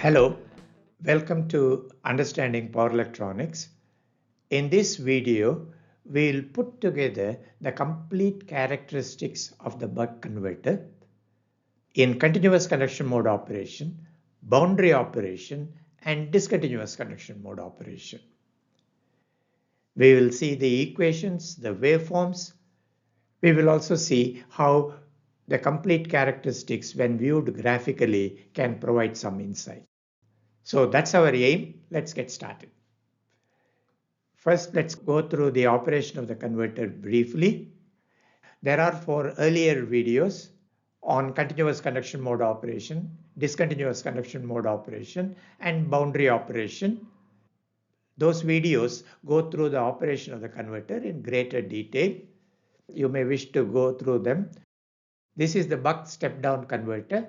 Hello, welcome to Understanding Power Electronics. In this video, we'll put together the complete characteristics of the buck converter in continuous conduction mode operation, boundary operation, and discontinuous conduction mode operation. We will see the equations, the waveforms. We will also see how the complete characteristics, when viewed graphically, can provide some insight. So that's our aim. Let's get started. First, let's go through the operation of the converter briefly. There are 4 earlier videos on continuous conduction mode operation, discontinuous conduction mode operation, and boundary operation. Those videos go through the operation of the converter in greater detail. You may wish to go through them. This is the buck step-down converter.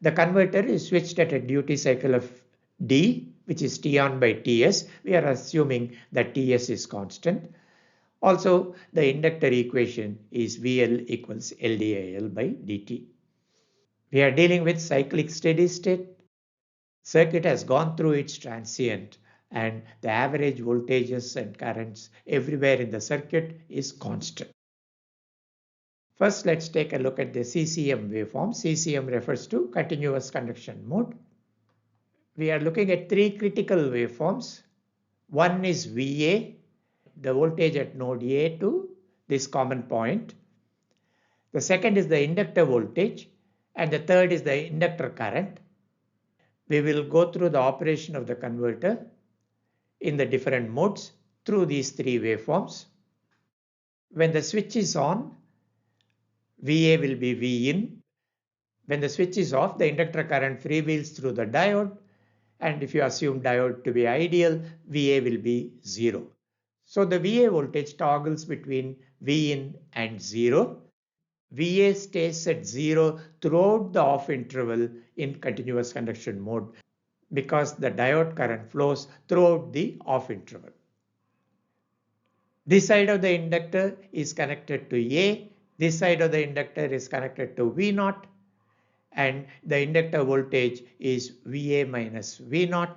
The converter is switched at a duty cycle of D, which is T on by Ts. We are assuming that Ts is constant. Also, the inductor equation is VL equals LdIL by dt. We are dealing with cyclic steady state. Circuit has gone through its transient and the average voltages and currents everywhere in the circuit is constant. First, let's take a look at the CCM waveform. CCM refers to continuous conduction mode. We are looking at 3 critical waveforms. One is VA, the voltage at node A to this common point. The second is the inductor voltage, and the third is the inductor current. We will go through the operation of the converter in the different modes through these 3 waveforms. When the switch is on, VA will be V in. When the switch is off, the inductor current freewheels through the diode. And if you assume diode to be ideal, VA will be 0. So the VA voltage toggles between V in and 0. VA stays at 0 throughout the off interval in continuous conduction mode because the diode current flows throughout the off interval. This side of the inductor is connected to A. This side of the inductor is connected to V0. And the inductor voltage is VA minus V0.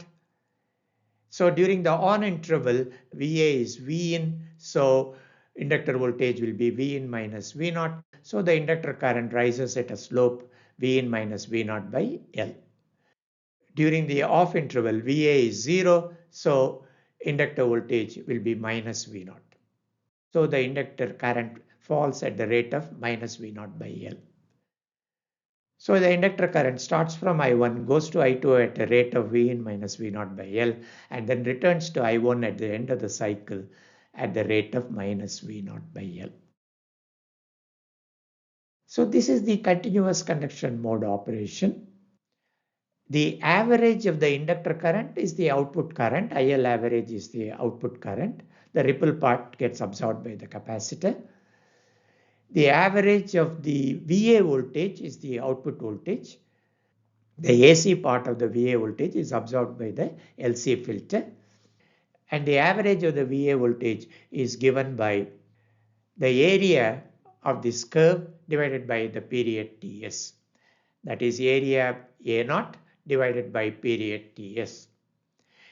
So during the on interval, VA is V in. So inductor voltage will be V in minus V0. So the inductor current rises at a slope V in minus V0 by L. During the off interval, VA is 0. So inductor voltage will be minus V0. So the inductor current falls at the rate of minus V0 by L. So the inductor current starts from I1, goes to I2 at a rate of V in minus V0 by L, and then returns to I1 at the end of the cycle at the rate of minus V0 by L. So this is the continuous conduction mode operation. The average of the inductor current is the output current. IL average is the output current. The ripple part gets absorbed by the capacitor. The average of the VA voltage is the output voltage. The AC part of the VA voltage is absorbed by the LC filter. And the average of the VA voltage is given by the area of this curve divided by the period Ts. That is area A0 divided by period Ts.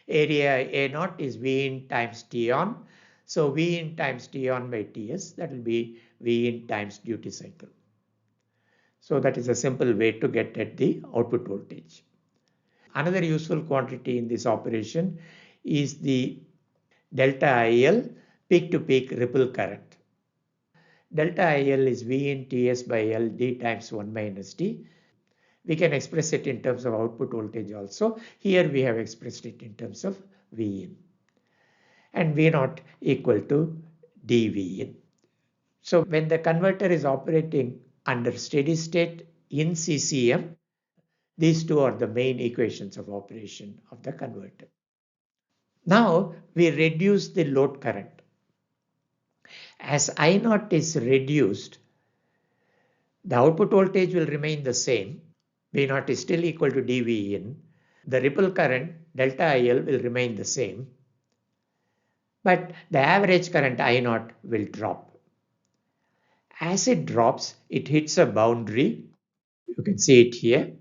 Area A0 is V in times T on. So V in times T on by Ts, that will be V in times duty cycle. So that is a simple way to get at the output voltage. Another useful quantity in this operation is the delta IL, peak to peak ripple current. Delta IL is V in Ts by L d times 1 minus t. We can express it in terms of output voltage also. Here we have expressed it in terms of V in. And V0 equal to dV in. So when the converter is operating under steady state in CCM, these two are the main equations of operation of the converter. Now we reduce the load current. As I0 is reduced, the output voltage will remain the same. V0 is still equal to dV in. The ripple current delta IL will remain the same. But the average current I0 will drop. As it drops, it hits a boundary. You can see it here.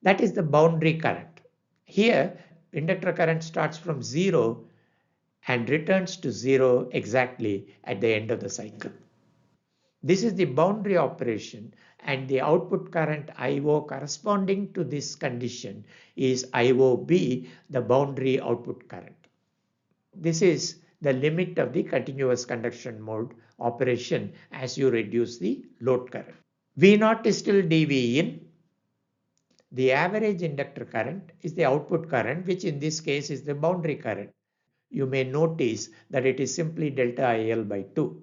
That is the boundary current. Here, inductor current starts from 0 and returns to 0 exactly at the end of the cycle. This is the boundary operation, and the output current IO corresponding to this condition is IOB, the boundary output current. This is the limit of the continuous conduction mode operation as you reduce the load current. V0 is still dV in. The average inductor current is the output current, which in this case is the boundary current. You may notice that it is simply delta IL by 2.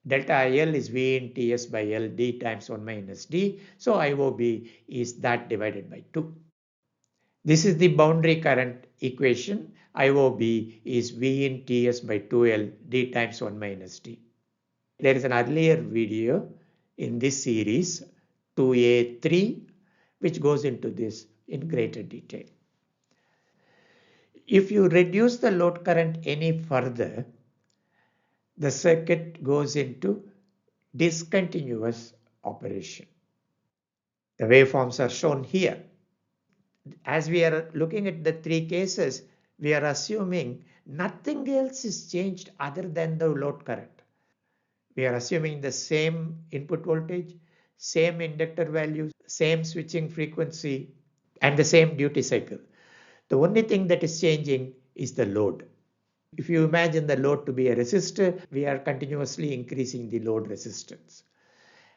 Delta IL is V in Ts by L d times 1 minus d. So IOB is that divided by 2. This is the boundary current equation. IOB is V in Ts by 2L d times 1 minus d. There is an earlier video in this series, 2A-3, which goes into this in greater detail. If you reduce the load current any further, the circuit goes into discontinuous operation. The waveforms are shown here. As we are looking at the three cases, we are assuming nothing else is changed other than the load current. We are assuming the same input voltage, same inductor values, same switching frequency, and the same duty cycle. The only thing that is changing is the load. If you imagine the load to be a resistor, we are continuously increasing the load resistance.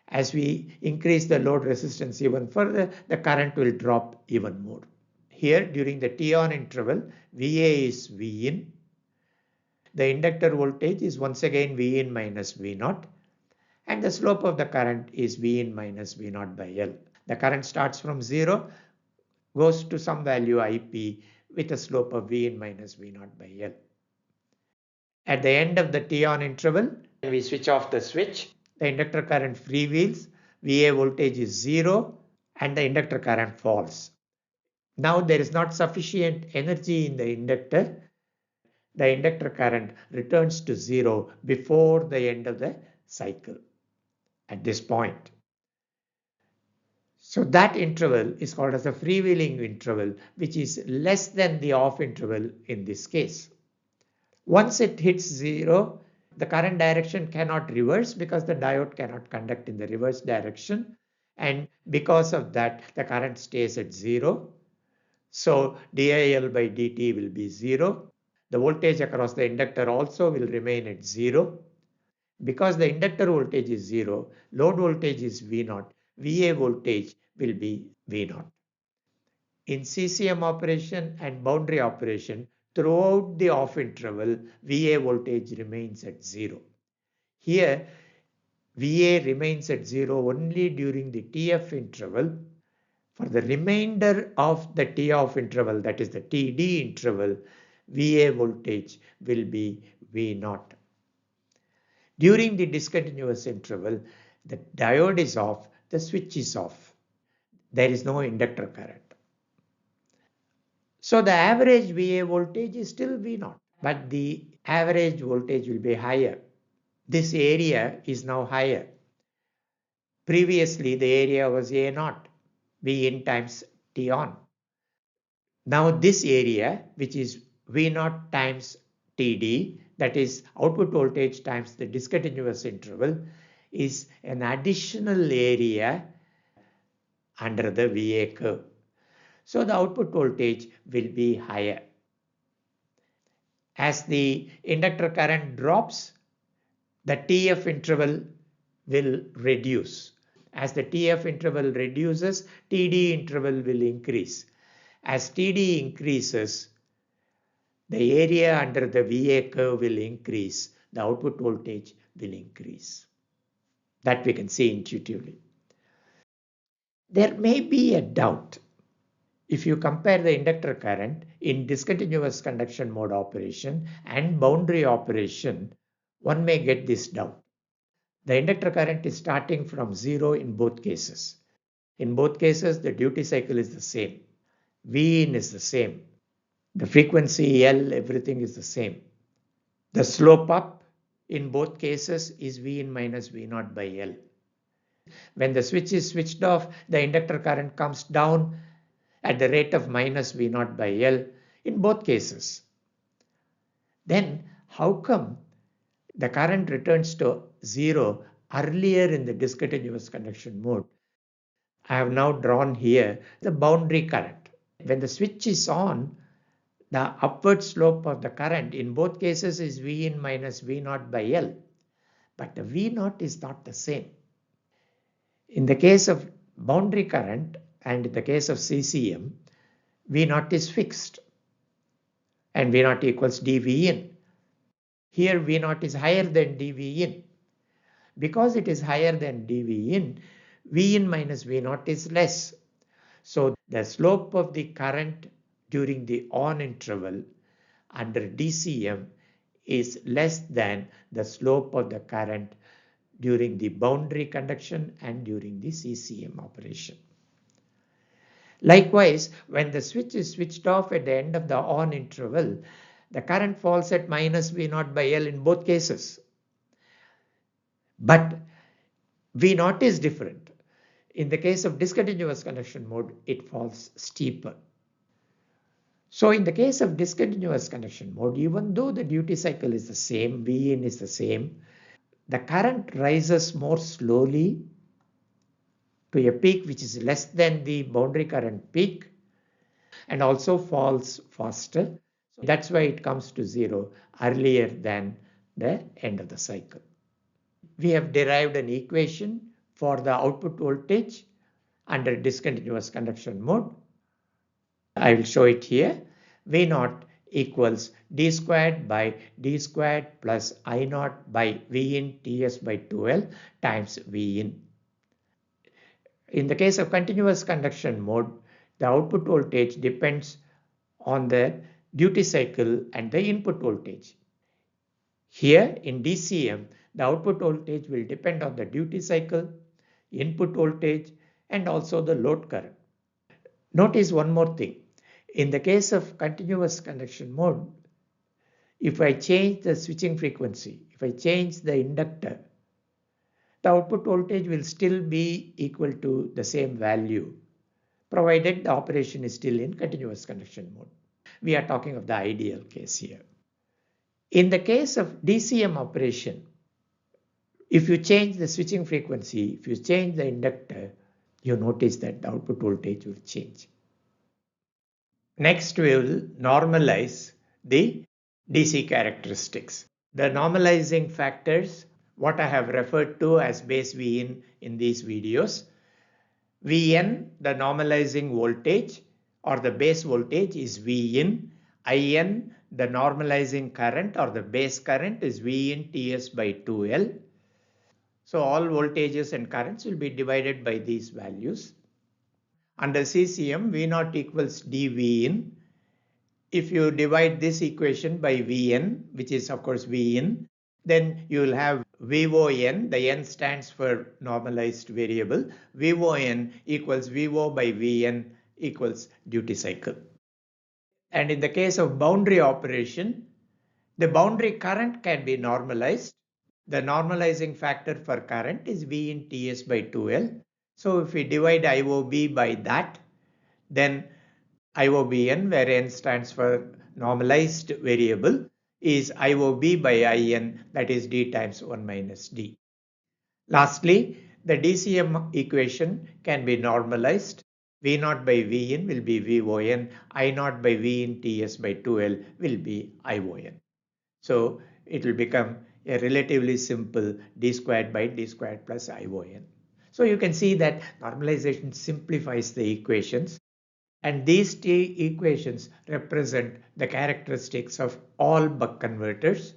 As we increase the load resistance even further, the current will drop even more. Here, during the T-on interval, VA is V in. The inductor voltage is once again V in minus V0. And the slope of the current is V in minus V0 by L. The current starts from 0, goes to some value IP with a slope of V in minus V0 by L. At the end of the T-on interval, when we switch off the switch, the inductor current freewheels, VA voltage is 0, and the inductor current falls. Now there is not sufficient energy in the inductor. The inductor current returns to 0 before the end of the cycle at this point. So that interval is called as a freewheeling interval, which is less than the off interval in this case. Once it hits 0, the current direction cannot reverse because the diode cannot conduct in the reverse direction. And because of that, the current stays at 0. So dIL by dt will be 0. The voltage across the inductor also will remain at 0. Because the inductor voltage is 0, load voltage is V0, VA voltage will be V0. In CCM operation and boundary operation, throughout the off interval, VA voltage remains at 0. Here, VA remains at 0 only during the TF interval. For the remainder of the T off interval, that is the TD interval, VA voltage will be V0. During the discontinuous interval, the diode is off, the switch is off. There is no inductor current. So the average VA voltage is still V0, but the average voltage will be higher. This area is now higher. Previously, the area was A0, V in times T on. Now this area, which is V0 times TD, that is output voltage times the discontinuous interval, is an additional area under the VA curve. So the output voltage will be higher. As the inductor current drops, the TF interval will reduce. As the TF interval reduces, TD interval will increase. As TD increases, the area under the VA curve will increase. The output voltage will increase. That we can see intuitively. There may be a doubt. If you compare the inductor current in discontinuous conduction mode operation and boundary operation, one may get this doubt. The inductor current is starting from 0 in both cases. In both cases, the duty cycle is the same. V in is the same. The frequency L, everything is the same. The slope up in both cases is V in minus V0 by L. When the switch is switched off, the inductor current comes down at the rate of minus V naught by L in both cases. Then how come the current returns to zero earlier in the discontinuous conduction mode? I have now drawn here the boundary current. When the switch is on, the upward slope of the current in both cases is V in minus V naught by L. But the V naught is not the same. In the case of boundary current and in the case of CCM, V naught is fixed and V naught equals dV in. Here V naught is higher than dV in. Because it is higher than dV in, V in minus V naught is less. So the slope of the current during the on interval under DCM is less than the slope of the current during the boundary conduction and during the CCM operation. Likewise, when the switch is switched off at the end of the on interval, the current falls at minus V naught by L in both cases. But V naught is different. In the case of discontinuous conduction mode, it falls steeper. So in the case of discontinuous conduction mode, even though the duty cycle is the same, V in is the same, the current rises more slowly to a peak which is less than the boundary current peak and also falls faster. So that's why it comes to zero earlier than the end of the cycle. We have derived an equation for the output voltage under discontinuous conduction mode. I will show it here. V naught equals d squared by d squared plus I naught by V in Ts by 2L times V in. In the case of continuous conduction mode, the output voltage depends on the duty cycle and the input voltage. Here in DCM, the output voltage will depend on the duty cycle, input voltage, and also the load current. Notice one more thing. In the case of continuous conduction mode, if I change the switching frequency, if I change the inductor, the output voltage will still be equal to the same value, provided the operation is still in continuous conduction mode. We are talking of the ideal case here. In the case of DCM operation, if you change the switching frequency, if you change the inductor, you notice that the output voltage will change. Next, we will normalize the DC characteristics. The normalizing factors, what I have referred to as base V in these videos. Vn, the normalizing voltage or the base voltage is V in. In, the normalizing current or the base current is V in Ts by 2L. So all voltages and currents will be divided by these values. Under CCM, V naught equals dV in. If you divide this equation by Vn, which is of course V in, then you will have VON, the N stands for normalized variable. VON equals VO by Vn equals duty cycle. And in the case of boundary operation, the boundary current can be normalized. The normalizing factor for current is V in Ts by 2L. So if we divide IOB by that, then IOBN, where N stands for normalized variable, is IOB by IN, that is D times 1 minus D. Lastly, the DCM equation can be normalized. V naught by Vn will be VON, I naught by V in Ts by 2L will be ION. So it will become a relatively simple d squared by d squared plus ION. So you can see that normalization simplifies the equations. And these two equations represent the characteristics of all buck converters,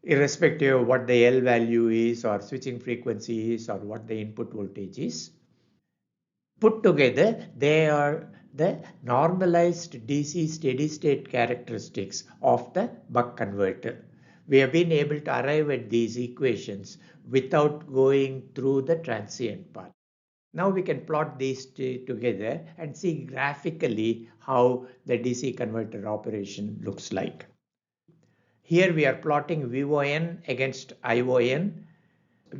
irrespective of what the L value is or switching frequency is or what the input voltage is. Put together, they are the normalized DC steady state characteristics of the buck converter. We have been able to arrive at these equations without going through the transient part. Now we can plot these two together and see graphically how the DC converter operation looks like. Here we are plotting VON against ION.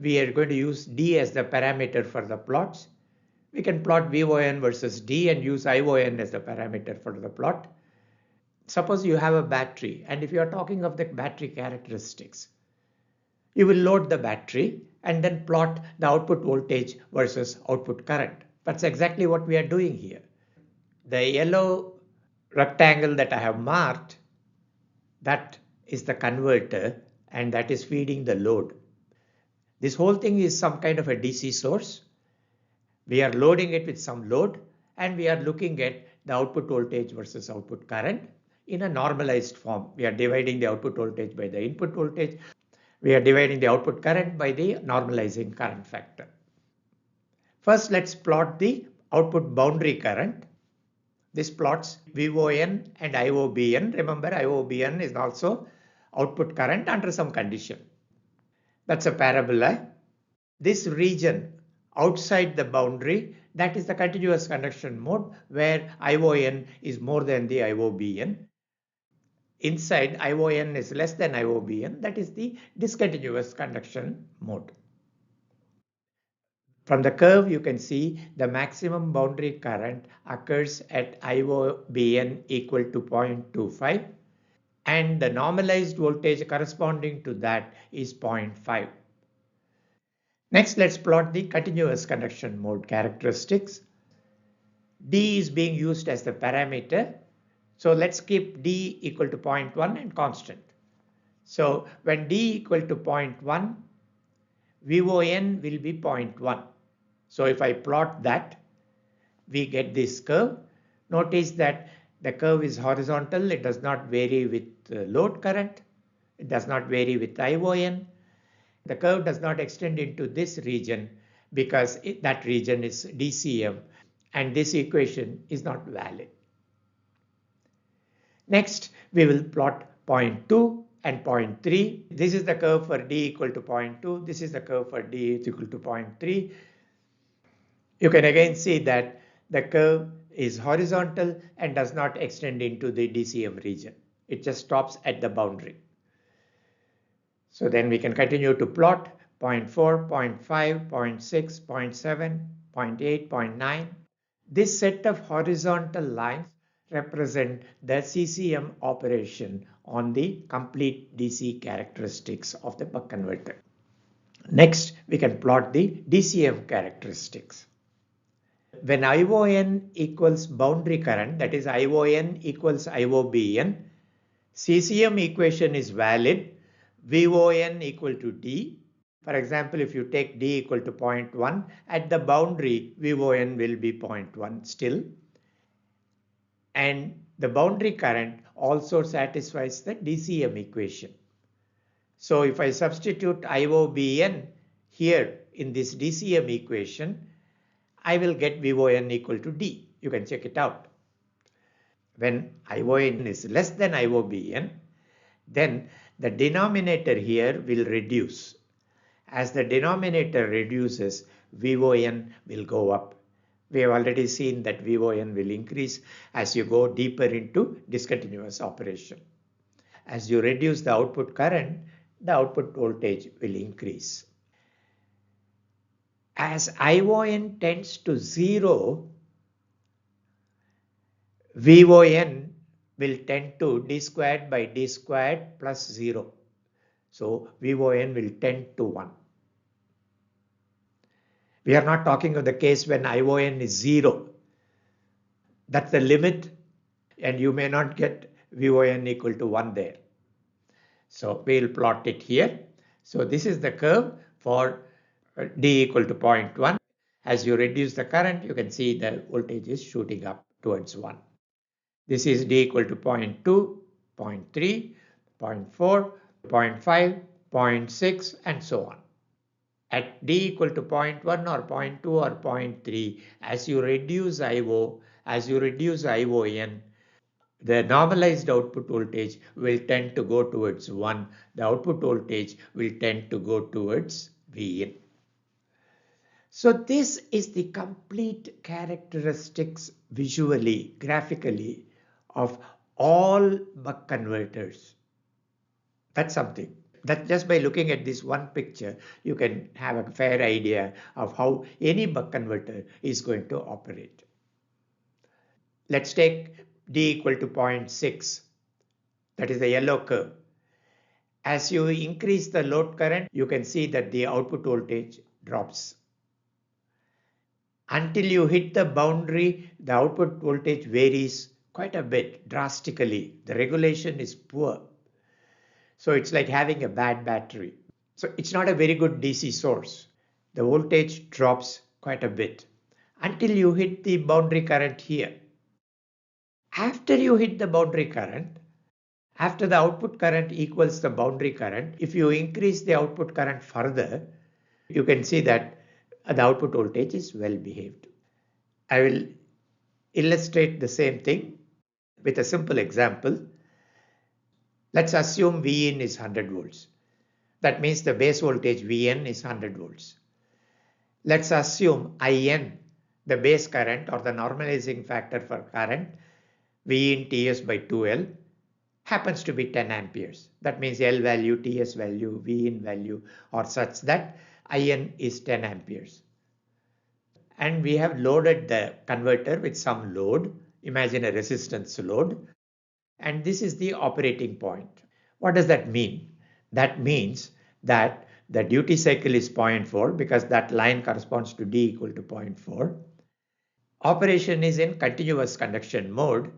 We are going to use D as the parameter for the plots. We can plot VON versus D and use ION as the parameter for the plot. Suppose you have a battery, and if you are talking of the battery characteristics, you will load the battery and then plot the output voltage versus output current. That's exactly what we are doing here. The yellow rectangle that I have marked, that is the converter, and that is feeding the load. This whole thing is some kind of a DC source. We are loading it with some load, and we are looking at the output voltage versus output current in a normalized form. We are dividing the output voltage by the input voltage. We are dividing the output current by the normalizing current factor. First, let's plot the output boundary current. This plots VON and IOBN. Remember, IOBN is also output current under some condition. That's a parabola. This region outside the boundary, that is the continuous conduction mode where ION is more than the IOBN. Inside, ION is less than IOBN, that is the discontinuous conduction mode. From the curve, you can see the maximum boundary current occurs at IOBN equal to 0.25, and the normalized voltage corresponding to that is 0.5. Next, let's plot the continuous conduction mode characteristics. D is being used as the parameter. So let's keep D equal to 0.1 and constant. So when D equal to 0.1, VON will be 0.1. So if I plot that, we get this curve. Notice that the curve is horizontal. It does not vary with load current. It does not vary with ION. The curve does not extend into this region because that region is DCM, and this equation is not valid. Next, we will plot 0.2 and 0.3. This is the curve for D equal to 0.2. This is the curve for D is equal to 0.3. You can again see that the curve is horizontal and does not extend into the DCM region. It just stops at the boundary. So then we can continue to plot 0.4, 0.5, 0.6, 0.7, 0.8, 0.9. This set of horizontal lines represent the CCM operation on the complete DC characteristics of the buck converter. Next, we can plot the DCM characteristics. When ION equals boundary current, that is ION equals IOBN, CCM equation is valid, VON equal to D. For example, if you take D equal to 0.1, at the boundary, VON will be 0.1 still. And the boundary current also satisfies the DCM equation. So if I substitute IOBN here in this DCM equation, I will get VON equal to D. You can check it out. When ION is less than IOBN, then the denominator here will reduce. As the denominator reduces, VON will go up. We have already seen that VON will increase as you go deeper into discontinuous operation. As you reduce the output current, the output voltage will increase. As ION tends to 0, VON will tend to d squared by d squared plus 0. So VON will tend to 1. We are not talking of the case when ION is 0. That's the limit, and you may not get VON equal to 1 there. So we'll plot it here. So this is the curve for D equal to 0.1. As you reduce the current, you can see the voltage is shooting up towards 1. This is D equal to 0.2, 0.3, 0.4, 0.5, 0.6, and so on. At D equal to 0.1 or 0.2 or 0.3, as you reduce IO, as you reduce ION, the normalized output voltage will tend to go towards 1. The output voltage will tend to go towards Vin. So this is the complete characteristics visually, graphically of all buck converters. That's something. That just by looking at this one picture, you can have a fair idea of how any buck converter is going to operate. Let's take D equal to 0.6. That is the yellow curve. As you increase the load current, you can see that the output voltage drops. Until you hit the boundary, the output voltage varies quite a bit drastically. The regulation is poor. So it's like having a bad battery. So it's not a very good DC source. The voltage drops quite a bit until you hit the boundary current here. After you hit the boundary current, after the output current equals the boundary current, if you increase the output current further, you can see that the output voltage is well behaved. I will illustrate the same thing with a simple example. Let's assume Vin is 100 volts. That means the base voltage Vn is 100 volts. Let's assume In, the base current or the normalizing factor for current, V in Ts by 2L, happens to be 10 amperes. That means L value, Ts value, V in value are such that In is 10 amperes. And we have loaded the converter with some load. Imagine a resistance load. And this is the operating point. What does that mean? That means that the duty cycle is 0.4 because that line corresponds to D equal to 0.4. Operation is in continuous conduction mode.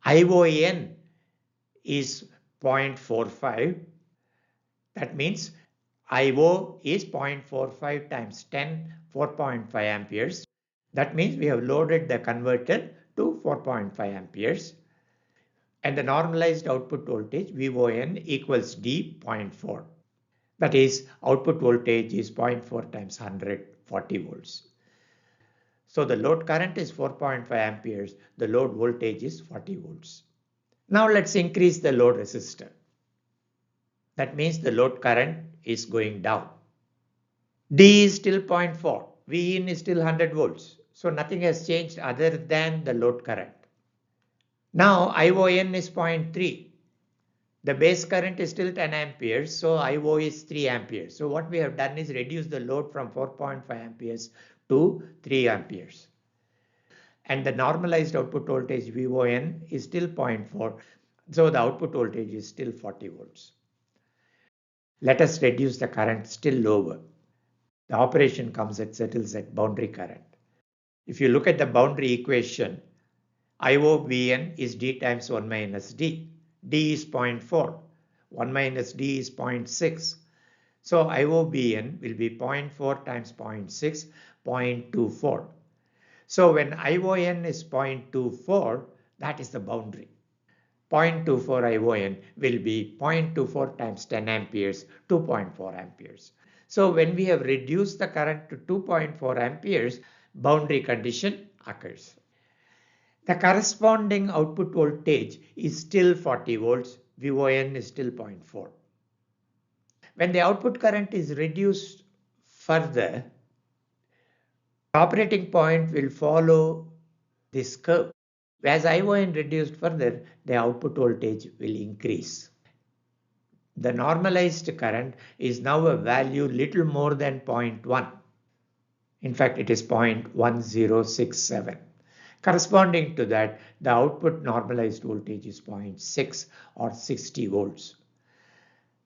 ION is 0.45. That means IO is 0.45 times 10, 4.5 amperes. That means we have loaded the converter to 4.5 amperes. And the normalized output voltage VON equals D 0.4. That is, output voltage is 0.4 times 100, 40 volts. So the load current is 4.5 amperes. The load voltage is 40 volts. Now let's increase the load resistor. That means the load current is going down. D is still 0.4. V in is still 100 volts. So nothing has changed other than the load current. Now ION is 0.3. The base current is still 10 amperes, so IO is 3 amperes. So what we have done is reduce the load from 4.5 amperes to 3 amperes. And the normalized output voltage VON is still 0.4, so the output voltage is still 40 volts. Let us reduce the current still lower. The operation settles at boundary current. If you look at the boundary equation, IOVN is D times 1 minus D. D is 0.4. 1 minus D is 0.6. So IOBN will be 0.4 times 0.6, 0.24. So when ION is 0.24, that is the boundary. 0.24 ION will be 0.24 times 10 amperes, 2.4 amperes. So when we have reduced the current to 2.4 amperes, boundary condition occurs. The corresponding output voltage is still 40 volts. VON is still 0.4. When the output current is reduced further, the operating point will follow this curve. As ION reduced further, the output voltage will increase. The normalized current is now a value little more than 0.1. In fact, it is 0.1067. Corresponding to that, the output normalized voltage is 0.6 or 60 volts.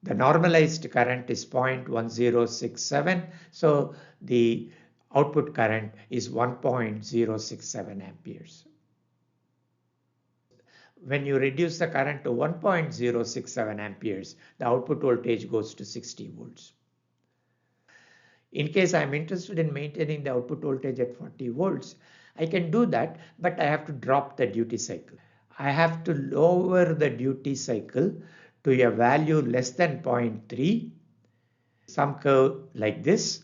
The normalized current is 0.1067, so the output current is 1.067 amperes. When you reduce the current to 1.067 amperes, the output voltage goes to 60 volts. In case I'm interested in maintaining the output voltage at 40 volts, I can do that, but I have to drop the duty cycle. I have to lower the duty cycle to a value less than 0.3, some curve like this,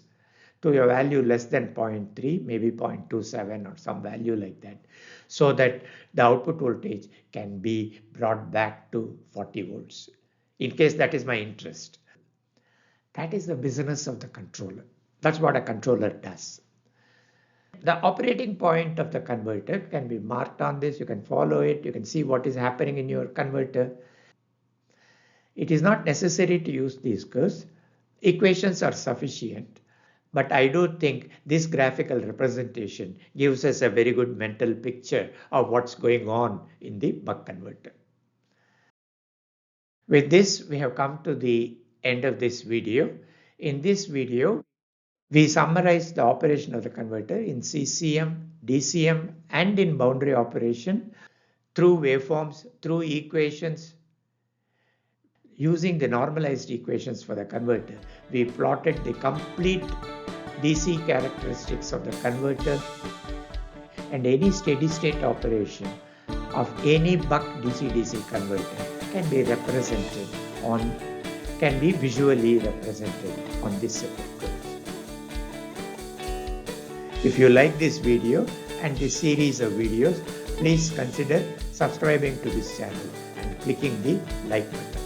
to a value less than 0.3, maybe 0.27 or some value like that, so that the output voltage can be brought back to 40 volts, in case that is my interest. That is the business of the controller. That's what a controller does. The operating point of the converter can be marked on this. You can follow it. You can see what is happening in your converter. It is not necessary to use these curves. Equations are sufficient, but I do think this graphical representation gives us a very good mental picture of what's going on in the buck converter. With this, we have come to the end of this video. In this video, we summarize the operation of the converter in CCM, DCM, and in boundary operation through waveforms, through equations. Using the normalized equations for the converter, we plotted the complete DC characteristics of the converter, and any steady-state operation of any buck DC-DC converter can be visually represented on this set of curves. If you like this video and this series of videos, please consider subscribing to this channel and clicking the like button.